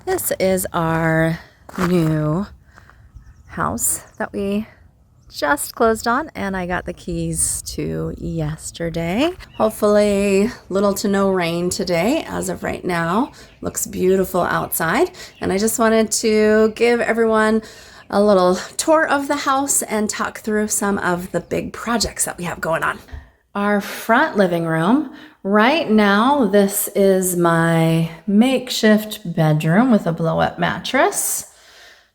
This is our new house that we just closed on, and I got the keys to yesterday. Hopefully little to no rain today as of right now. Looks beautiful outside, and I just wanted to give everyone a little tour of the house and talk through some of the big projects that we have going on. Our front living room. Right now, this is my makeshift bedroom with a blow-up mattress,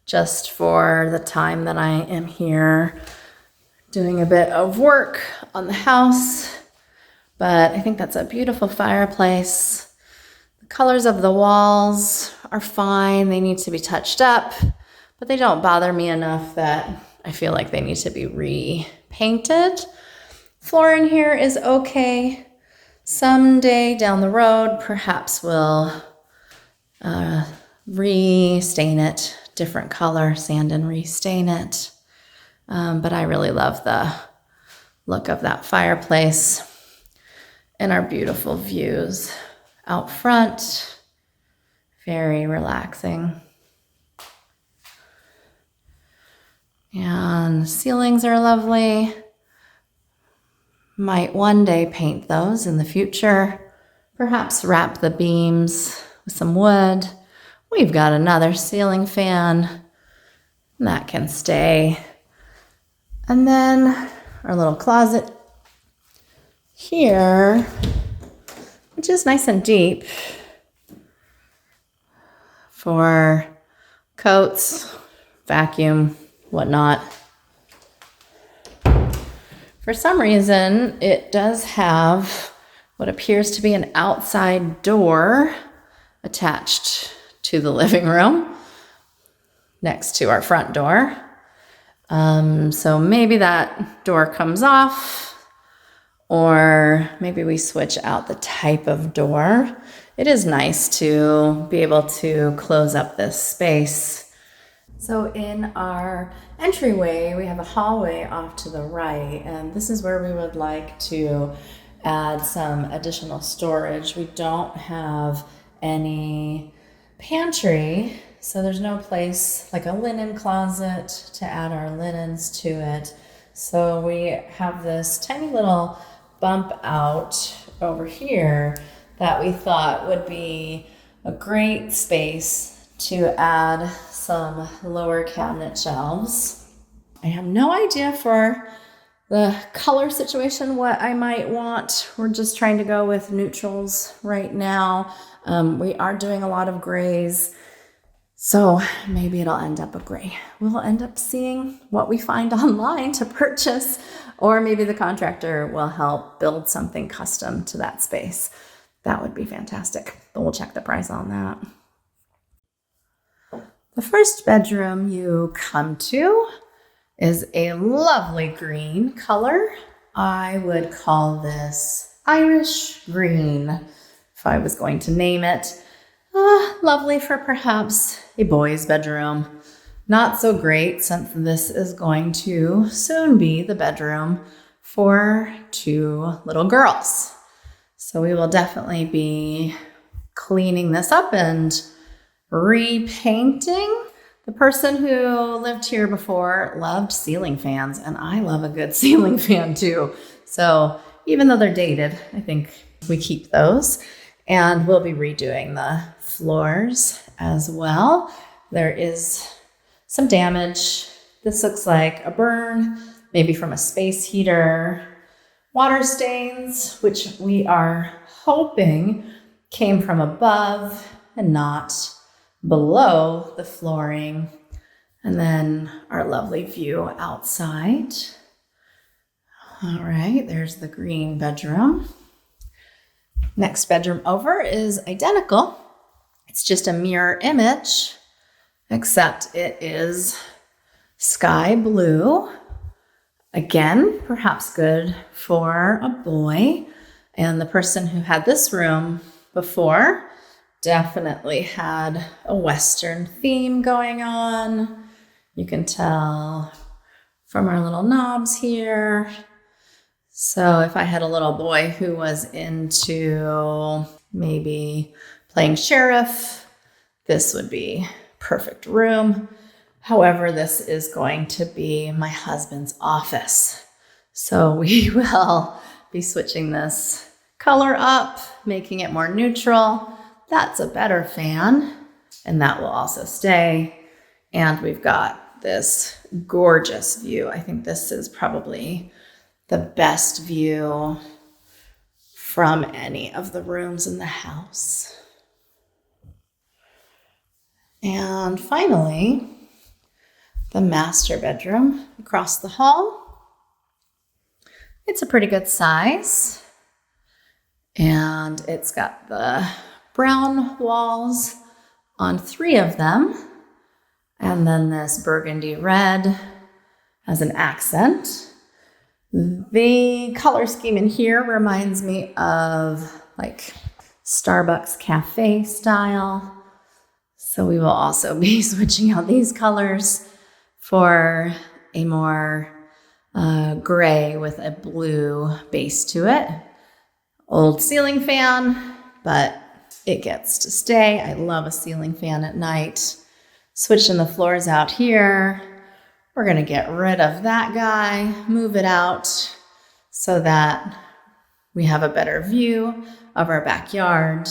just for the time that I am here doing a bit of work on the house. But I think that's a beautiful fireplace. The colors of the walls are fine. They need to be touched up, but they don't bother me enough that I feel like they need to be repainted. Floor in here is okay. Someday down the road, perhaps we'll restain it, different color, sand and restain it. But I really love the look of that fireplace and our beautiful views out front. Very relaxing. And the ceilings are lovely. Might one day paint those in the future. Perhaps wrap the beams with some wood. We've got another ceiling fan that can stay. And then our little closet here, which is nice and deep for coats, vacuum, whatnot. For some reason, it does have what appears to be an outside door attached to the living room next to our front door. So maybe that door comes off, or maybe we switch out the type of door. It is nice to be able to close up this space. So in our entryway, we have a hallway off to the right, and this is where we would like to add some additional storage. We don't have any pantry, so there's no place like a linen closet to add our linens to it. So we have this tiny little bump out over here that we thought would be a great space to add some lower cabinet shelves. I have no idea for the color situation what I might want. We're just trying to go with neutrals right now. We are doing a lot of grays, so maybe it'll end up a gray. We'll end up seeing what we find online to purchase, or maybe the contractor will help build something custom to that space. That would be fantastic, but we'll check the price on that. The first bedroom you come to is a lovely green color. I would call this Irish green if I was going to name it. Lovely for perhaps a boy's bedroom. Not so great since this is going to soon be the bedroom for two little girls. So we will definitely be cleaning this up and repainting. The person who lived here before loved ceiling fans, and I love a good ceiling fan too. So even though they're dated, I think we keep those. And we'll be redoing the floors as well. There is some damage. This looks like a burn, maybe from a space heater. Water stains, which we are hoping came from above and not below the flooring. And then our lovely view outside. All right, there's the green bedroom. Next bedroom over is identical. It's just a mirror image, except it is sky blue. Again, perhaps good for a boy. And the person who had this room before definitely had a Western theme going on. You can tell from our little knobs here. So if I had a little boy who was into maybe playing sheriff, this would be perfect room. However, this is going to be my husband's office. So we will be switching this color up, making it more neutral. That's a better fan, and that will also stay. And we've got this gorgeous view. I think this is probably the best view from any of the rooms in the house. And finally, the master bedroom across the hall. It's a pretty good size, and it's got the brown walls on 3 of them, and then this burgundy red as an accent. The color scheme in here reminds me of like Starbucks cafe style. So we will also be switching out these colors for a more gray with a blue base to it. Old ceiling fan, but it gets to stay. I love a ceiling fan at night. Switching the floors out here. We're going to get rid of that guy, move it out so that we have a better view of our backyard.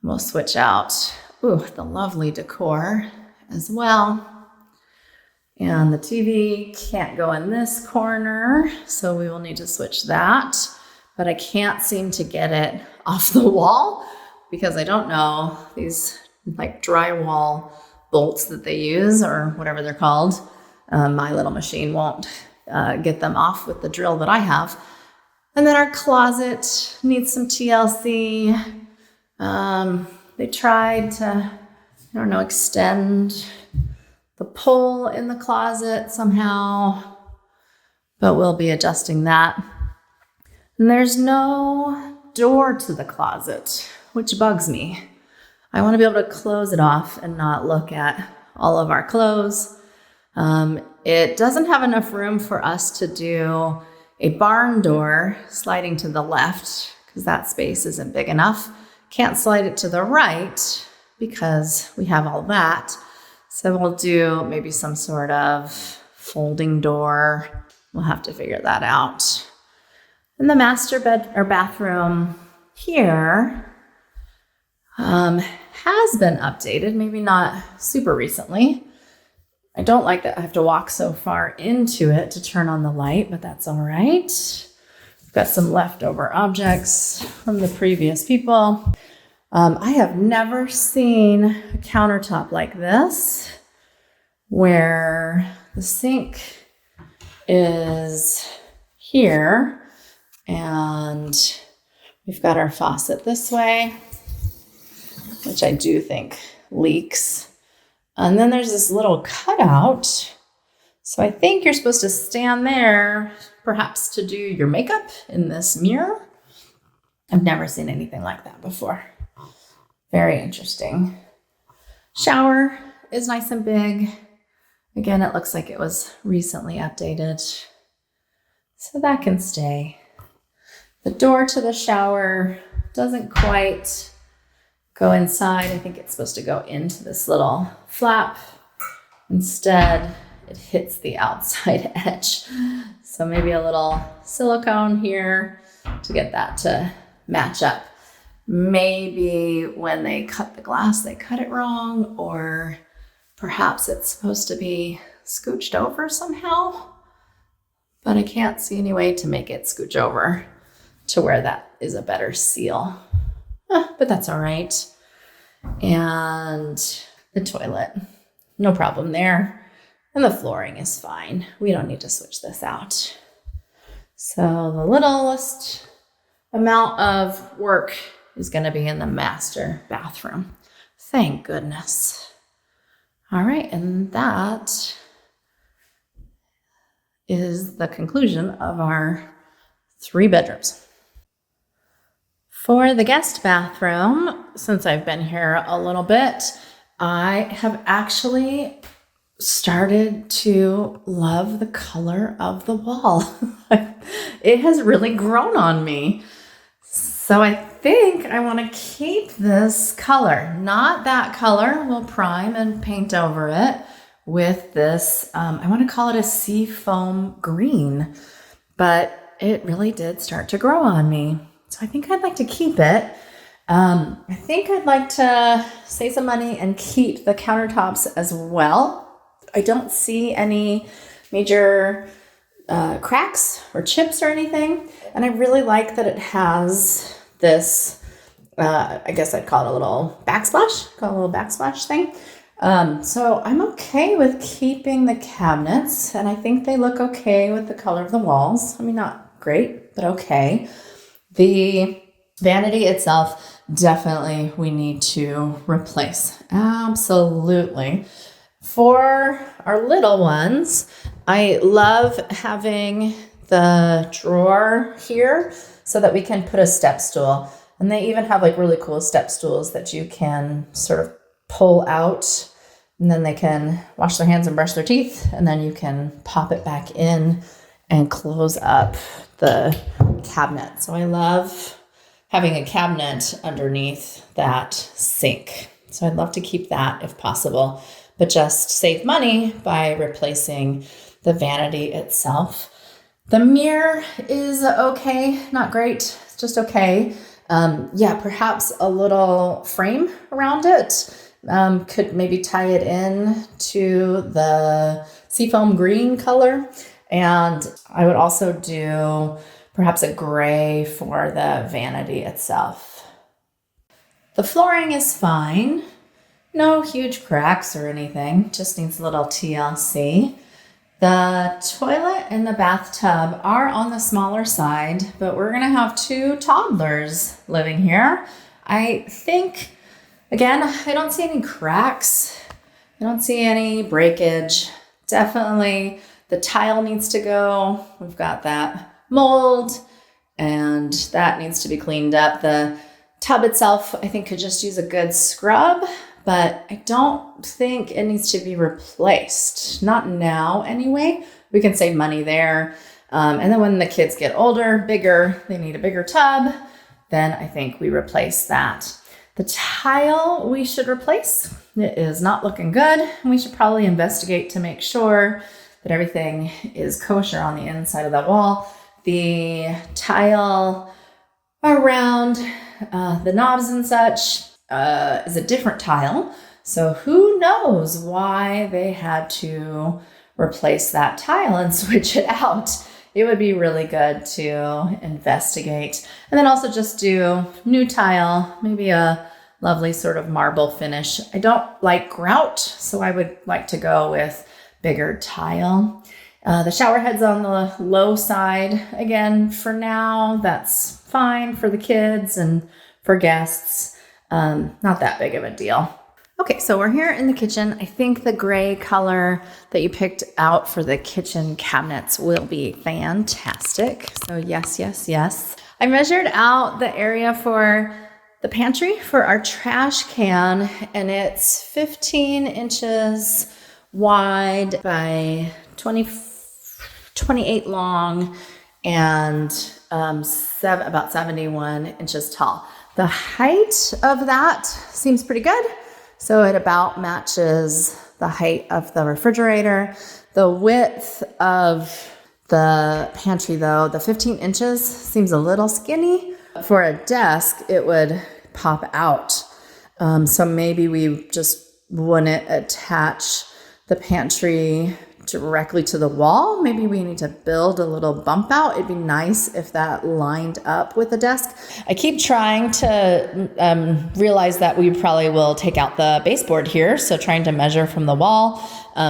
We'll switch out the lovely decor as well. And the TV can't go in this corner, so we will need to switch that. But I can't seem to get it off the wall because I don't know, these like drywall bolts that they use or whatever they're called. My little machine won't get them off with the drill that I have. And then our closet needs some TLC. They tried to, extend the pole in the closet somehow, but we'll be adjusting that. And there's no door to the closet, which bugs me. I want to be able to close it off and not look at all of our clothes. It doesn't have enough room for us to do a barn door sliding to the left because that space isn't big enough. Can't slide it to the right because we have all that. So we'll do maybe some sort of folding door. We'll have to figure that out. And the master bed or bathroom here has been updated, maybe not super recently. I don't like that I have to walk so far into it to turn on the light, but that's all right. We've got some leftover objects from the previous people. I have never seen a countertop like this where the sink is here and we've got our faucet this way, which I do think leaks. And then there's this little cutout. So I think you're supposed to stand there, perhaps to do your makeup in this mirror. I've never seen anything like that before. Very interesting. Shower is nice and big. Again, it looks like it was recently updated. So that can stay. The door to the shower doesn't quite go inside. I think it's supposed to go into this little flap. Instead, it hits the outside edge. So maybe a little silicone here to get that to match up. Maybe when they cut the glass, they cut it wrong, or perhaps it's supposed to be scooched over somehow. But I can't see any way to make it scooch over to where that is a better seal. But that's all right. And the toilet, no problem there. And the flooring is fine. We don't need to switch this out. So the littlest amount of work is going to be in the master bathroom. Thank goodness. All right, and that is the conclusion of our 3 bedrooms. For the guest bathroom, since I've been here a little bit, I have actually started to love the color of the wall. It has really grown on me. So I think I want to keep this color, not that color. We'll prime and paint over it with this, I want to call it a sea foam green, but it really did start to grow on me. So I think I'd like to keep it. I think I'd like to save some money and keep the countertops as well. I don't see any major cracks or chips or anything. And I really like that it has this, I guess I'd call it a little backsplash thing. So I'm okay with keeping the cabinets, and I think they look okay with the color of the walls. I mean, not great, but okay. The vanity itself, definitely we need to replace. Absolutely. For our little ones, I love having the drawer here so that we can put a step stool. And they even have like really cool step stools that you can sort of pull out, and then they can wash their hands and brush their teeth, and then you can pop it back in and close up the cabinet. So I love having a cabinet underneath that sink. So I'd love to keep that if possible, but just save money by replacing the vanity itself. The mirror is okay, not great, it's just okay. Perhaps a little frame around it. Could maybe tie it in to the seafoam green color. And I would also do perhaps a gray for the vanity itself. The flooring is fine. No huge cracks or anything, just needs a little TLC. The toilet and the bathtub are on the smaller side, but we're gonna have 2 toddlers living here. I think, again, I don't see any cracks. I don't see any breakage. Definitely the tile needs to go. We've got that mold and that needs to be cleaned up. The tub itself, I think, could just use a good scrub, but I don't think it needs to be replaced. Not now anyway. We can save money there. And then when the kids get older, bigger, they need a bigger tub, then I think we replace that. The tile we should replace. It is not looking good. And we should probably investigate to make sure that everything is kosher on the inside of that wall. The tile around the knobs and such is a different tile. So who knows why they had to replace that tile and switch it out. It would be really good to investigate. And then also just do new tile, maybe a lovely sort of marble finish. I don't like grout, so I would like to go with bigger tile. The shower head's on the low side. Again, for now, that's fine for the kids and for guests. Not that big of a deal. Okay, so we're here in the kitchen. I think the gray color that you picked out for the kitchen cabinets will be fantastic. So yes, yes, yes. I measured out the area for the pantry for our trash can, and it's 15 inches wide by 28 long and about 71 inches tall. The height of that seems pretty good. So it about matches the height of the refrigerator. The width of the pantry, though, the 15 inches seems a little skinny. For a desk, it would pop out. So maybe we just wouldn't attach the pantry directly to the wall. Maybe we need to build a little bump out. It'd be nice if that lined up with the desk. I keep trying to realize that we probably will take out the baseboard here. So trying to measure from the wall.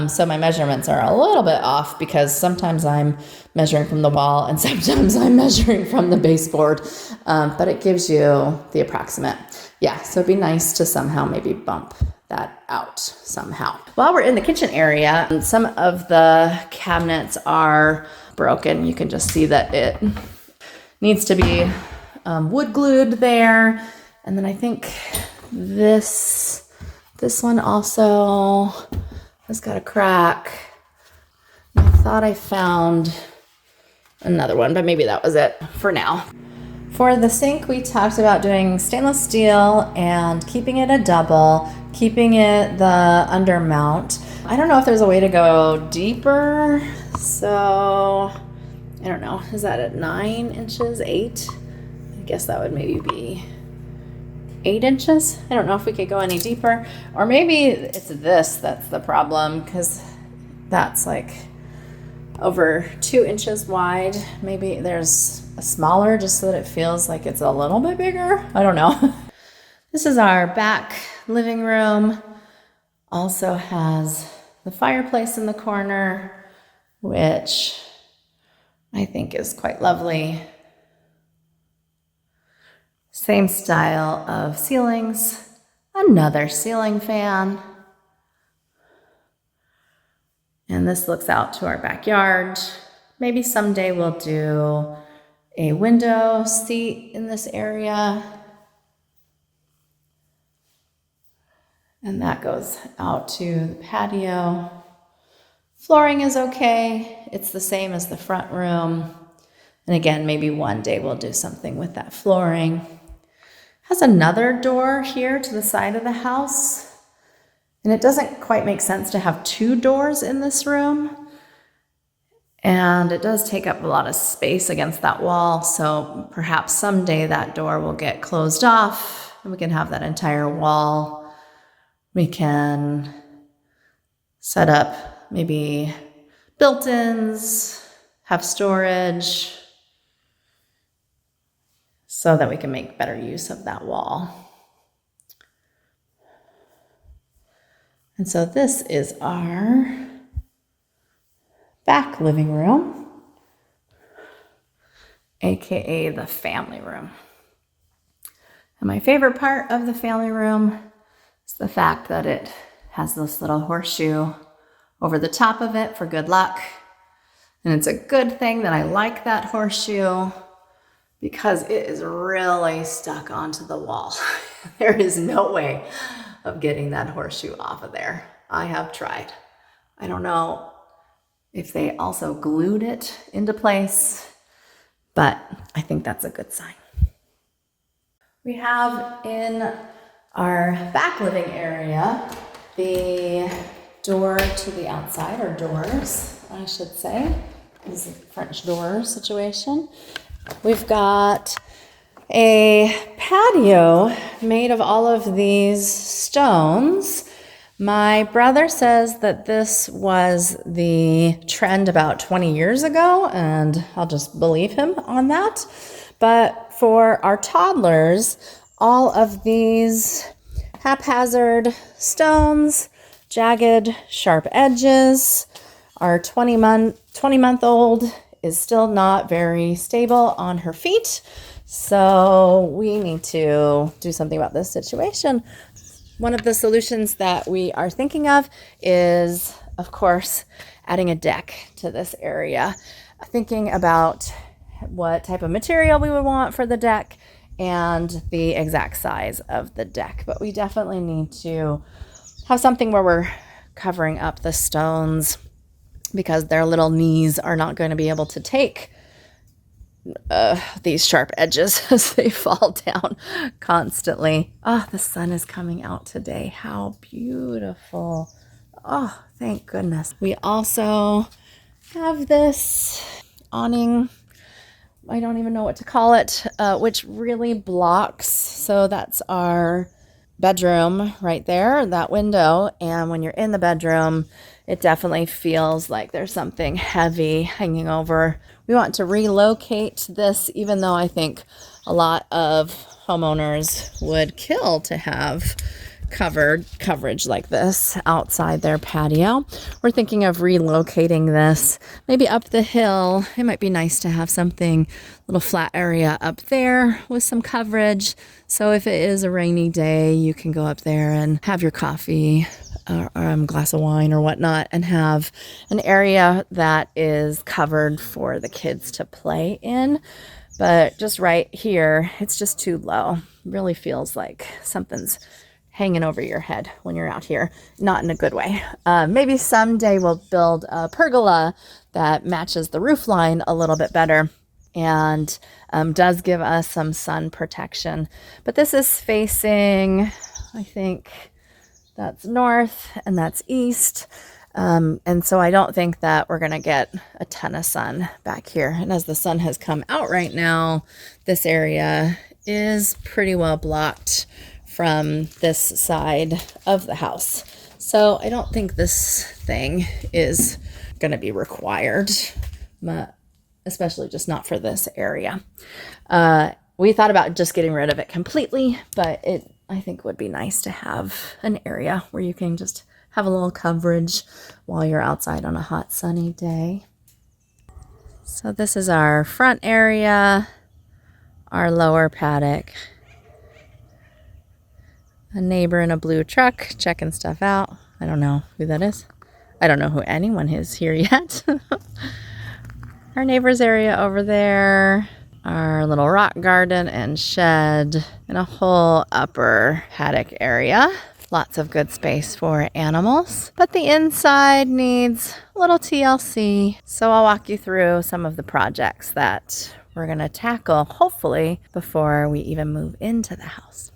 So my measurements are a little bit off because sometimes I'm measuring from the wall and sometimes I'm measuring from the baseboard. But it gives you the approximate. Yeah, so it'd be nice to somehow maybe bump that out somehow. While we're in the kitchen area, some of the cabinets are broken. You can just see that it needs to be wood glued there. And then I think this one also has got a crack. I thought I found another one, but maybe that was it for now. For the sink, we talked about doing stainless steel and keeping it a double, keeping it the undermount. I don't know if there's a way to go deeper, so I don't know. Is that at 9 inches, 8? I guess that would maybe be 8 inches. I don't know if we could go any deeper, or maybe it's this that's the problem, because that's like over 2 inches wide. Maybe there's a smaller just so that it feels like it's a little bit bigger. I don't know. This is our back living room. Also has the fireplace in the corner, which I think is quite lovely. Same style of ceilings. Another ceiling fan. And this looks out to our backyard. Maybe someday we'll do a window seat in this area. And that goes out to the patio. Flooring is okay. It's the same as the front room. And again, maybe one day we'll do something with that flooring. Has another door here to the side of the house. And it doesn't quite make sense to have 2 doors in this room. And it does take up a lot of space against that wall. So perhaps someday that door will get closed off and we can have that entire wall. We can set up maybe built-ins, have storage, so that we can make better use of that wall. And so this is our back living room, aka the family room. And my favorite part of the family room is the fact that it has this little horseshoe over the top of it for good luck. And it's a good thing that I like that horseshoe, because it is really stuck onto the wall. There is no way of getting that horseshoe off of there. I have tried. I don't know if they also glued it into place, but I think that's a good sign. We have in our back living area the door to the outside, or doors, I should say. This is a French door situation. We've got a patio made of all of these stones. My brother says that this was the trend about 20 years ago, and I'll just believe him on that. But for our toddlers, all of these haphazard stones, jagged, sharp edges, our 20-month-old is still not very stable on her feet. So we need to do something about this situation. One of the solutions that we are thinking of is, of course, adding a deck to this area. Thinking about what type of material we would want for the deck and the exact size of the deck. But we definitely need to have something where we're covering up the stones, because their little knees are not going to be able to take these sharp edges as they fall down constantly. Oh, the sun is coming out today. How beautiful. Oh, thank goodness. We also have this awning, I don't even know what to call it, which really blocks. So that's our bedroom right there, that window. And when you're in the bedroom, it definitely feels like there's something heavy hanging over. We want to relocate this, even though I think a lot of homeowners would kill to have coverage like this outside their patio. We're thinking of relocating this maybe up the hill. It might be nice to have something, little flat area up there with some coverage. So if it is a rainy day, you can go up there and have your coffee or a glass of wine or whatnot, and have an area that is covered for the kids to play in. But just right here, it's just too low. It really feels like something's hanging over your head when you're out here, not in a good way. Maybe someday we'll build a pergola that matches the roof line a little bit better. and does give us some sun protection. But this is facing, I think that's north and that's east. And so I don't think that we're going to get a ton of sun back here. And as the sun has come out right now, this area is pretty well blocked from this side of the house. So I don't think this thing is going to be required, especially just not for this area. We thought about just getting rid of it completely, but I think would be nice to have an area where you can just have a little coverage while you're outside on a hot sunny day. So this is our front area, our lower paddock. A neighbor in a blue truck checking stuff out. I don't know who that is. I don't know who anyone is here yet. Our neighbor's area over there, our little rock garden and shed, and a whole upper paddock area. Lots of good space for animals, but the inside needs a little TLC. So I'll walk you through some of the projects that we're going to tackle, hopefully, before we even move into the house.